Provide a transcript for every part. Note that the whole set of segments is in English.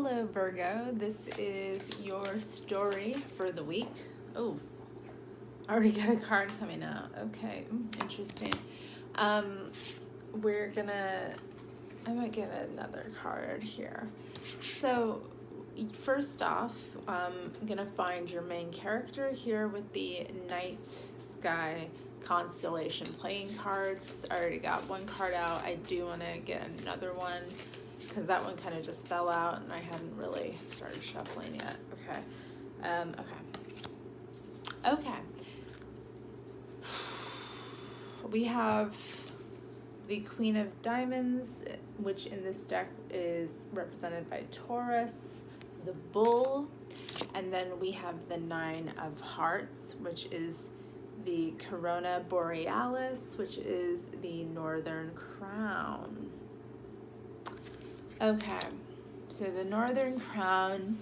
Hello, Virgo. This is your story for the week. Oh, I already got a card coming out. Okay, interesting. I might get another card here. So, first off, I'm gonna find your main character here with the night sky constellation playing cards. I already got one card out. I do want to get another one because that one kind of just fell out and I hadn't really started shuffling yet. Okay. We have the Queen of Diamonds, which in this deck is represented by Taurus, the Bull, and then we have the Nine of Hearts, which is the Corona Borealis, which is the Northern Crown. Okay, so the Northern Crown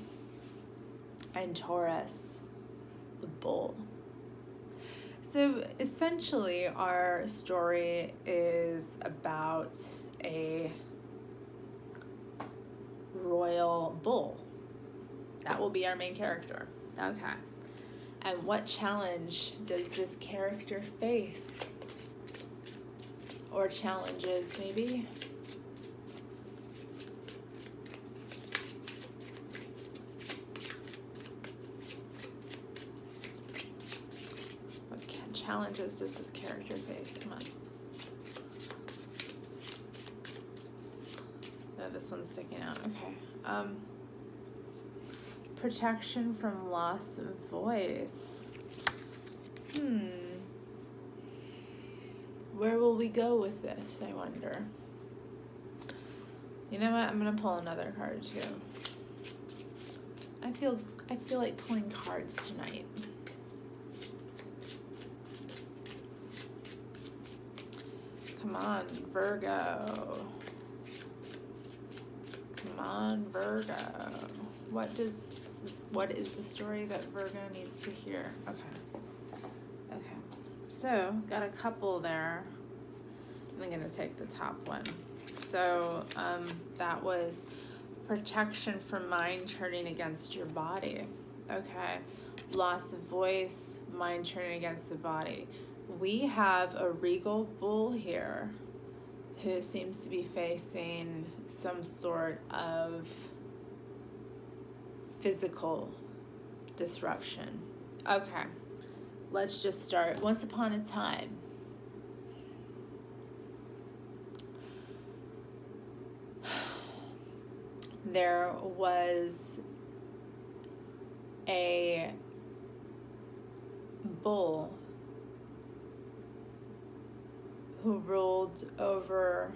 and Taurus, the Bull. So essentially our story is about a royal bull. That will be our main character. Okay. And what challenge does this character face? Or challenges, maybe? Challenges does this character face? Come on. No, this one's sticking out. Okay. Protection from loss of voice. Where will we go with this, I wonder? You know what? I'm gonna pull another card too. I feel like pulling cards tonight. Come on, Virgo. Come on, Virgo. What is the story that Virgo needs to hear? Okay. So, got a couple there. I'm going to take the top one. So, that was protection from mind turning against your body. Okay. Loss of voice, mind turning against the body. We have a regal bull here who seems to be facing some sort of physical disruption. Okay, let's just start. Once upon a time, there was a bull who ruled over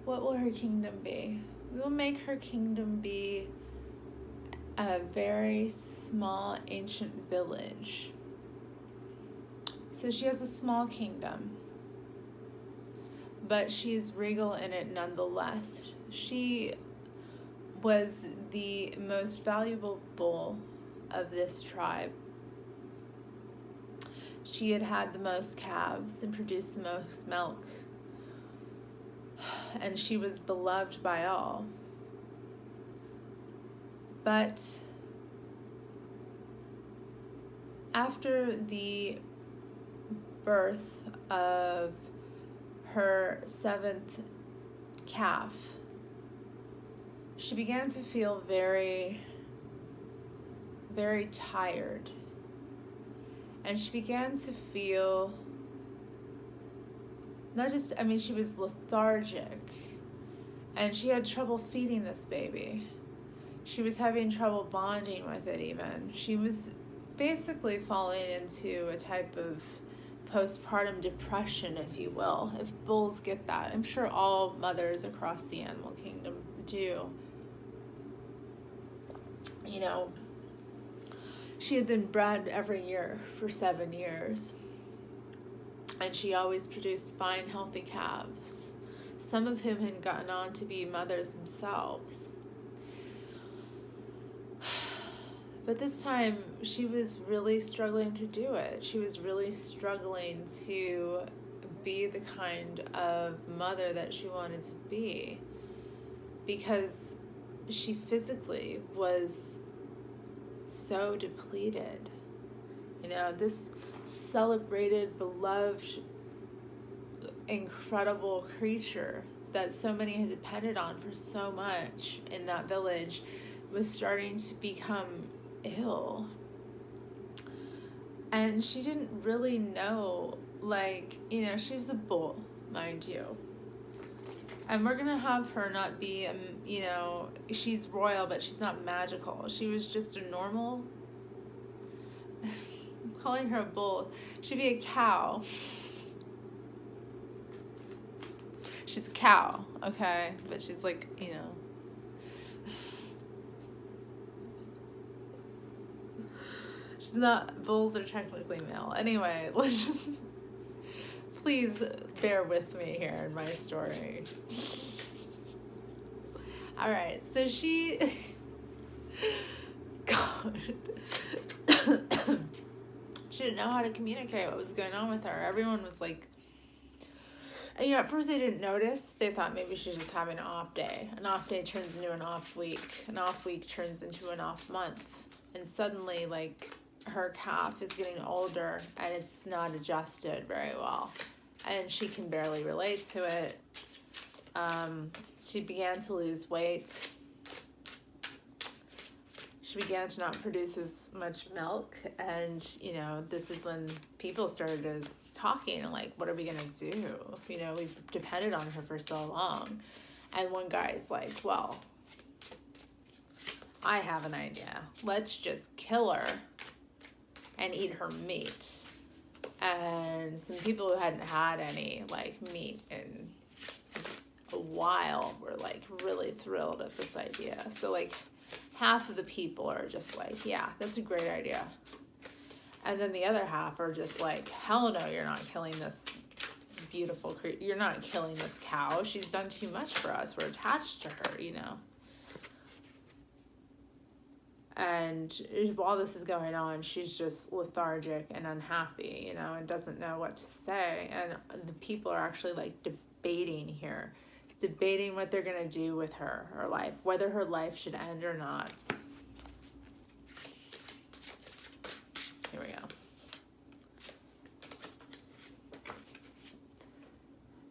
what will her kingdom be? We will make her kingdom be a very small ancient village. So she has a small kingdom, but she is regal in it nonetheless. She was the most valuable bull of this tribe. She had the most calves and produced the most milk, and she was beloved by all. But after the birth of her 7th calf, she began to feel very, very tired. And she began to feel she was lethargic. And she had trouble feeding this baby. She was having trouble bonding with it even. She was basically falling into a type of postpartum depression, if you will, if bulls get that. I'm sure all mothers across the animal kingdom do. You know, she had been bred every year for 7 years, and she always produced fine, healthy calves, some of whom had gotten on to be mothers themselves. But this time, she was really struggling to do it. She was really struggling to be the kind of mother that she wanted to be, because she physically was so depleted. You know, this celebrated, beloved, incredible creature that so many had depended on for so much in that village was starting to become ill. And she didn't really know, like, you know, she was a bull, mind you. And we're going to have her not be, you know, she's royal, but she's not magical. She was just a normal, I'm calling her a bull. She'd be a cow. She's a cow, okay? But she's like, you know. She's not, bulls are technically male. Anyway, let's just, please bear with me here in my story. All right, so she, God, she didn't know how to communicate what was going on with her. Everyone was like, you know, at first they didn't notice. They thought maybe she's just having an off day. An off day turns into an off week. An off week turns into an off month. And suddenly, like, her calf is getting older and it's not adjusted very well. And she can barely relate to it. She began to lose weight. She began to not produce as much milk. And, you know, this is when people started talking, like, what are we going to do? You know, we've depended on her for so long. And one guy's like, well, I have an idea. Let's just kill her and eat her meat. And some people who hadn't had any, like, meat in a while were, like, really thrilled at this idea. So, like, half of the people are just like, yeah, that's a great idea. And then the other half are just like, hell no, you're not killing this beautiful creature. You're not killing this cow. She's done too much for us. We're attached to her, you know. And while this is going on, she's just lethargic and unhappy, you know, and doesn't know what to say. And the people are actually, like, debating here. Debating what they're going to do with her life. Whether her life should end or not. Here we go.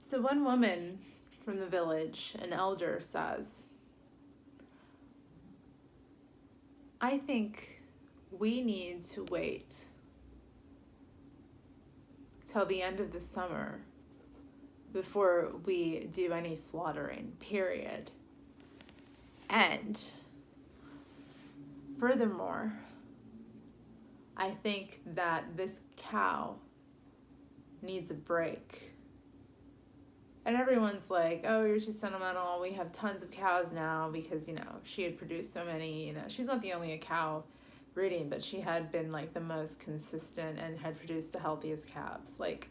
So one woman from the village, an elder, says, I think we need to wait till the end of the summer before we do any slaughtering, period. And furthermore, I think that this cow needs a break. And everyone's like, oh, you're too sentimental. We have tons of cows now because, you know, she had produced so many, you know. She's not the only cow breeding, but she had been, like, the most consistent and had produced the healthiest calves. Like,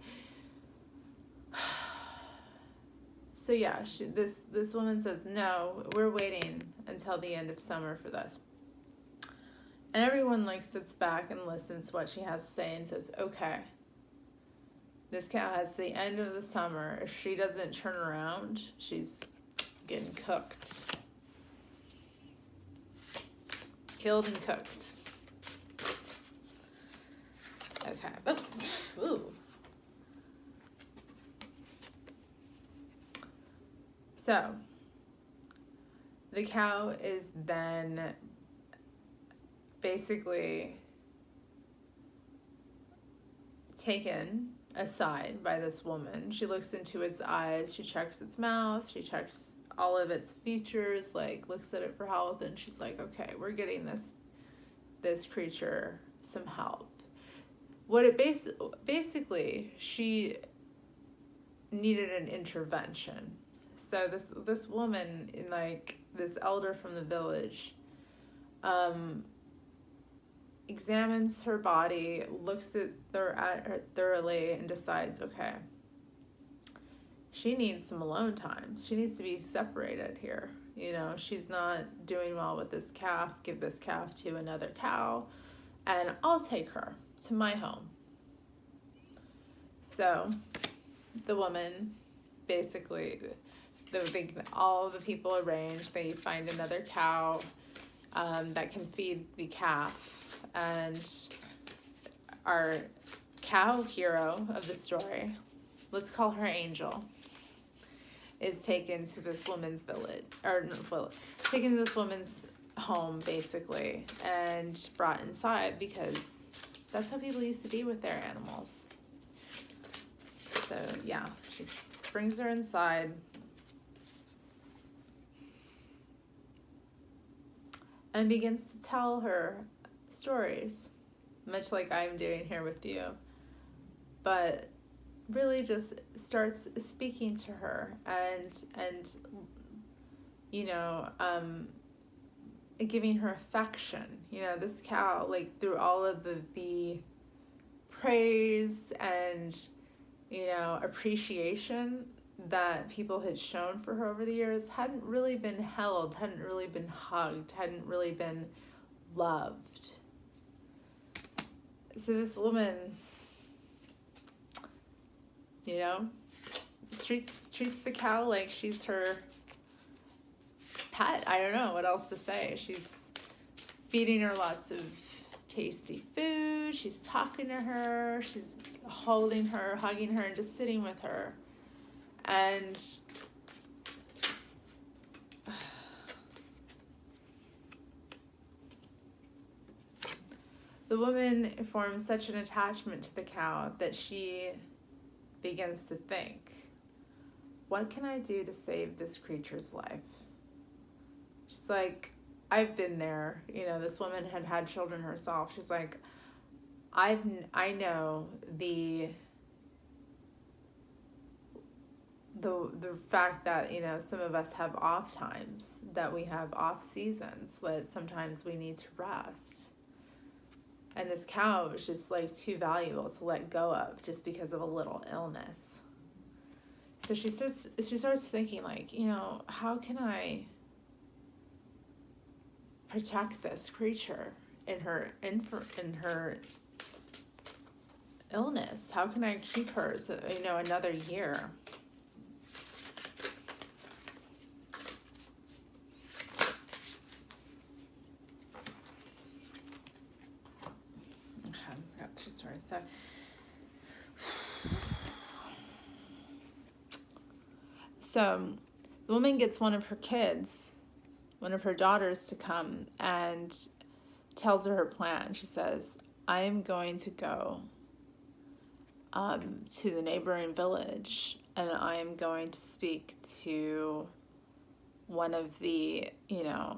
so yeah, this woman says, no, we're waiting until the end of summer for this. And everyone, like, sits back and listens to what she has to say and says, okay, this cow has the end of the summer. If she doesn't turn around, she's getting cooked. Killed and cooked. Okay. Oh, ooh. So, the cow is then basically taken aside by this woman. She looks into its eyes, she checks its mouth, she checks all of its features, like, looks at it for health, and she's like, okay, we're getting this creature some help. What it basically, she needed an intervention. So this woman, like, this elder from the village, examines her body, looks at her thoroughly, and decides, okay, she needs some alone time. She needs to be separated here. You know, she's not doing well with this calf. Give this calf to another cow, and I'll take her to my home. So the woman, basically, all the people arrange. They find another cow that can feed the calf, and our cow hero of the story, let's call her Angel, is taken to this woman's taken to this woman's home, basically, and brought inside, because that's how people used to be with their animals. So yeah, she brings her inside, and begins to tell her stories, much like I'm doing here with you, but really just starts speaking to her and you know, giving her affection. You know, this cow, like, through all of the praise and, you know, appreciation that people had shown for her over the years, hadn't really been held, hadn't really been hugged, hadn't really been loved. So this woman, you know, treats the cow like she's her pet. I don't know what else to say. She's feeding her lots of tasty food. She's talking to her. She's holding her, hugging her, and just sitting with her. And the woman forms such an attachment to the cow that she begins to think, what can I do to save this creature's life? She's like, I've been there. You know, this woman had children herself. She's like, I know the fact that, you know, some of us have off times, that we have off seasons, that sometimes we need to rest. And this cow is just like too valuable to let go of just because of a little illness. So she starts thinking, like, you know, how can I protect this creature in her illness? How can I keep her, so, you know, another year? Okay, I got 2 stories. So the woman gets one of her daughters, to come and tells her plan. She says, I am going to go to the neighboring village, and I am going to speak to one of the, you know,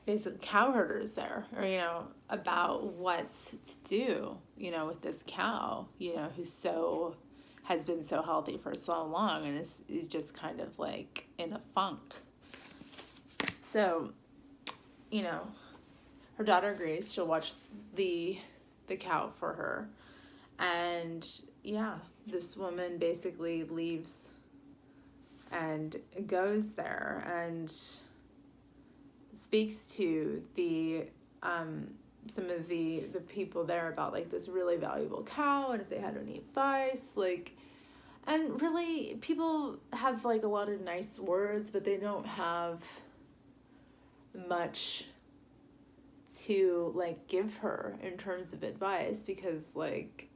basic cow herders there, or, you know, about what to do, you know, with this cow, you know, has been so healthy for so long and is just kind of like in a funk. So, you know, her daughter agrees. She'll watch the cow for her. And yeah, this woman basically leaves and goes there and speaks to some of the people there about, like, this really valuable cow, and if they had any advice, like, and really people have, like, a lot of nice words, but they don't have much to, like, give her in terms of advice, because, like,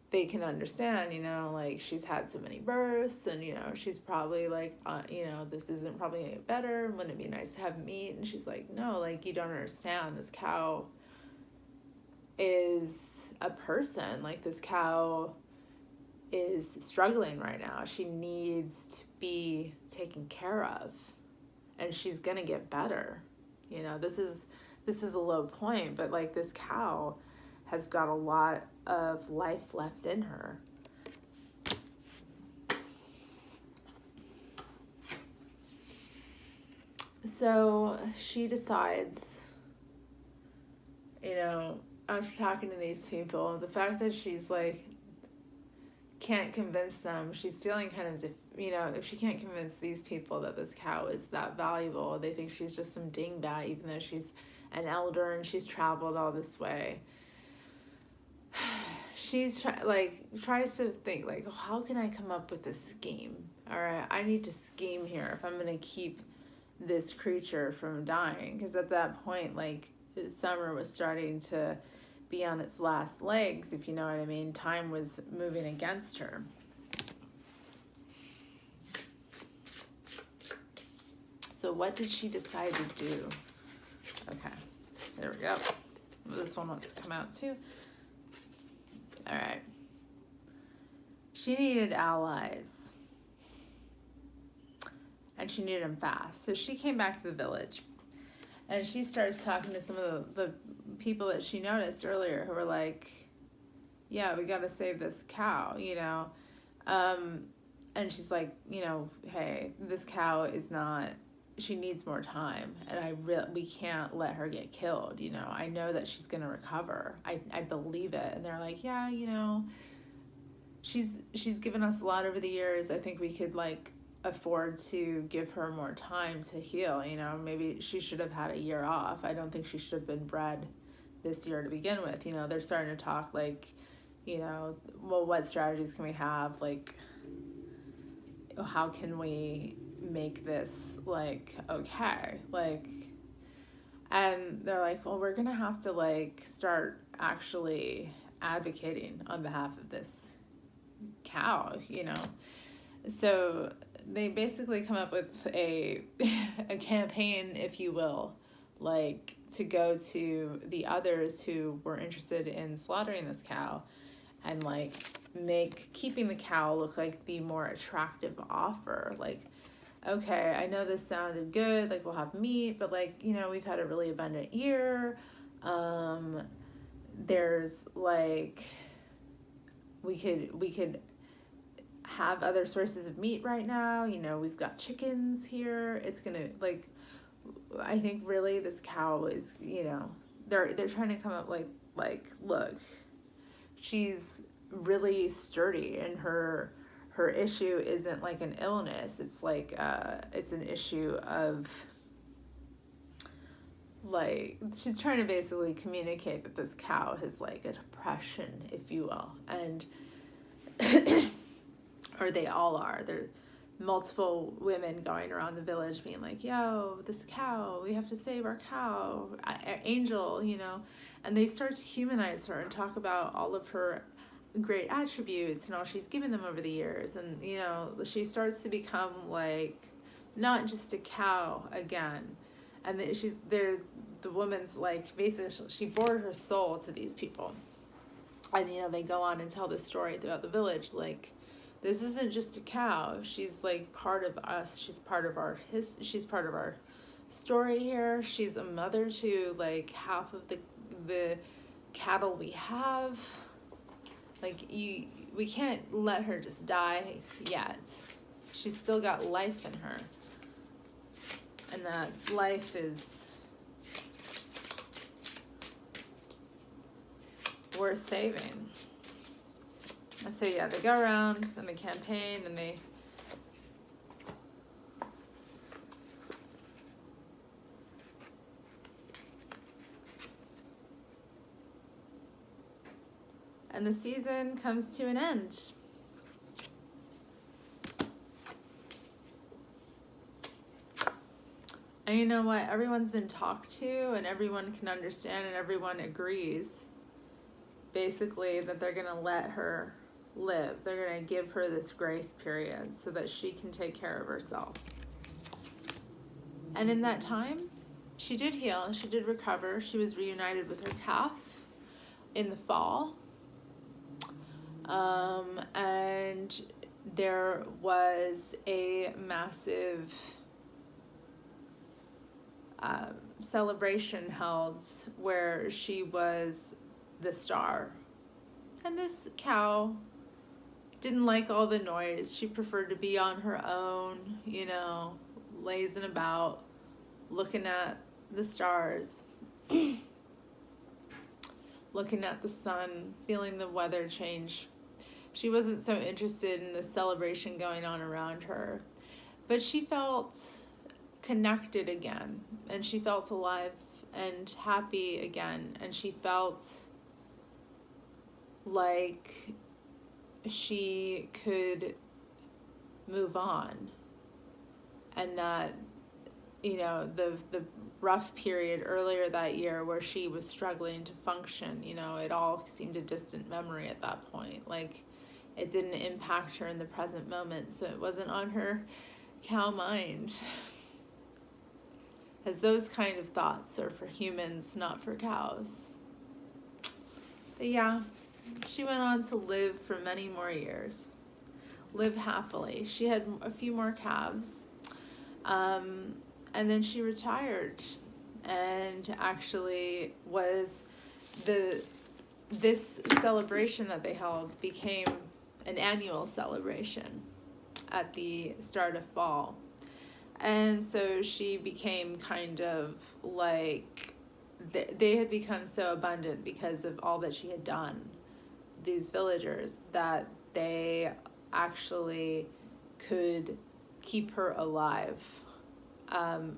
they can understand, you know, like, she's had so many births, and, you know, she's probably like, you know, this isn't probably gonna get better, wouldn't it be nice to have meat? And she's like, no, like, you don't understand, this cow is a person. Like, this cow is struggling right now. She needs to be taken care of, and she's gonna get better. You know, this is a low point, but, like, this cow has got a lot of life left in her. So she decides, you know, after talking to these people, the fact that she's, like, can't convince them. She's feeling kind of as if, you know, if she can't convince these people that this cow is that valuable, they think she's just some dingbat, even though she's an elder and she's traveled all this way. She's tries to think like, oh, how can I come up with a scheme? All right, I need to scheme here if I'm going to keep this creature from dying. Because at that point, like, summer was starting to be on its last legs, if you know what I mean. Time was moving against her. So what did she decide to do? Okay, there we go. This one wants to come out too. All right. She needed allies. And she needed them fast. So she came back to the village. And she starts talking to some of the people that she noticed earlier who were like, yeah, we got to save this cow, you know. And she's like, you know, hey, this cow is not, she needs more time. And we can't let her get killed, you know. I know that she's going to recover. I believe it. And they're like, yeah, you know, she's given us a lot over the years. I think we could, like, afford to give her more time to heal, you know. Maybe she should have had a year off. I don't think she should have been bred this year to begin with, you know. They're starting to talk like, you know, well, what strategies can we have, like, how can we make this, like, okay, like, and they're like, well, we're gonna have to, like, start actually advocating on behalf of this cow, you know. So they basically come up with a campaign, if you will, like, to go to the others who were interested in slaughtering this cow and, like, make keeping the cow look like the more attractive offer. Like, okay, I know this sounded good, like, we'll have meat, but, like, you know, we've had a really abundant year. There's, like, we could have other sources of meat right now, you know, we've got chickens here. It's gonna, like, I think really this cow is, you know, they're trying to come up like look, she's really sturdy, and her issue isn't like an illness. It's like it's an issue of, like, she's trying to basically communicate that this cow has, like, a depression, if you will, and or they all are. There are multiple women going around the village being like, yo, this cow, we have to save our cow, Angel, you know. And they start to humanize her and talk about all of her great attributes and all she's given them over the years. And, you know, she starts to become, like, not just a cow again. And the woman's, like, basically, she bore her soul to these people. And, you know, they go on and tell this story throughout the village, like, this isn't just a cow. She's, like, part of us. She's part of our she's part of our story here. She's a mother to, like, half of the cattle we have. Like, we can't let her just die yet. She's still got life in her. And that life is worth saving. And so, yeah, they go around and they campaign and they and the season comes to an end. And you know what? Everyone's been talked to and everyone can understand and everyone agrees basically that they're going to let her live. They're going to give her this grace period so that she can take care of herself. And in that time, she did heal. She did recover. She was reunited with her calf in the fall. And there was a massive celebration held where she was the star. And this cow didn't like all the noise. She preferred to be on her own, you know, lazing about, looking at the stars, looking at the sun, feeling the weather change. She wasn't so interested in the celebration going on around her. But she felt connected again, and she felt alive and happy again, and she felt like she could move on, and that, you know, the rough period earlier that year where she was struggling to function, you know, it all seemed a distant memory at that point. Like, it didn't impact her in the present moment, so it wasn't on her cow mind. As those kind of thoughts are for humans, not for cows. But yeah, she went on to live for many more years, live happily. She had a few more calves, and then she retired, and actually was this celebration that they held became an annual celebration at the start of fall. And so she became kind of like, they had become so abundant because of all that she had done, these villagers, that they actually could keep her alive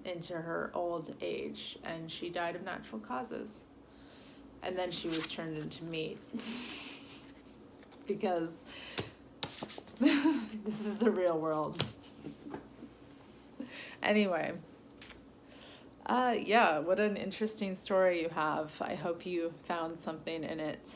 into her old age. And she died of natural causes. And then she was turned into meat. Because this is the real world. Anyway, yeah, what an interesting story you have. I hope you found something in it.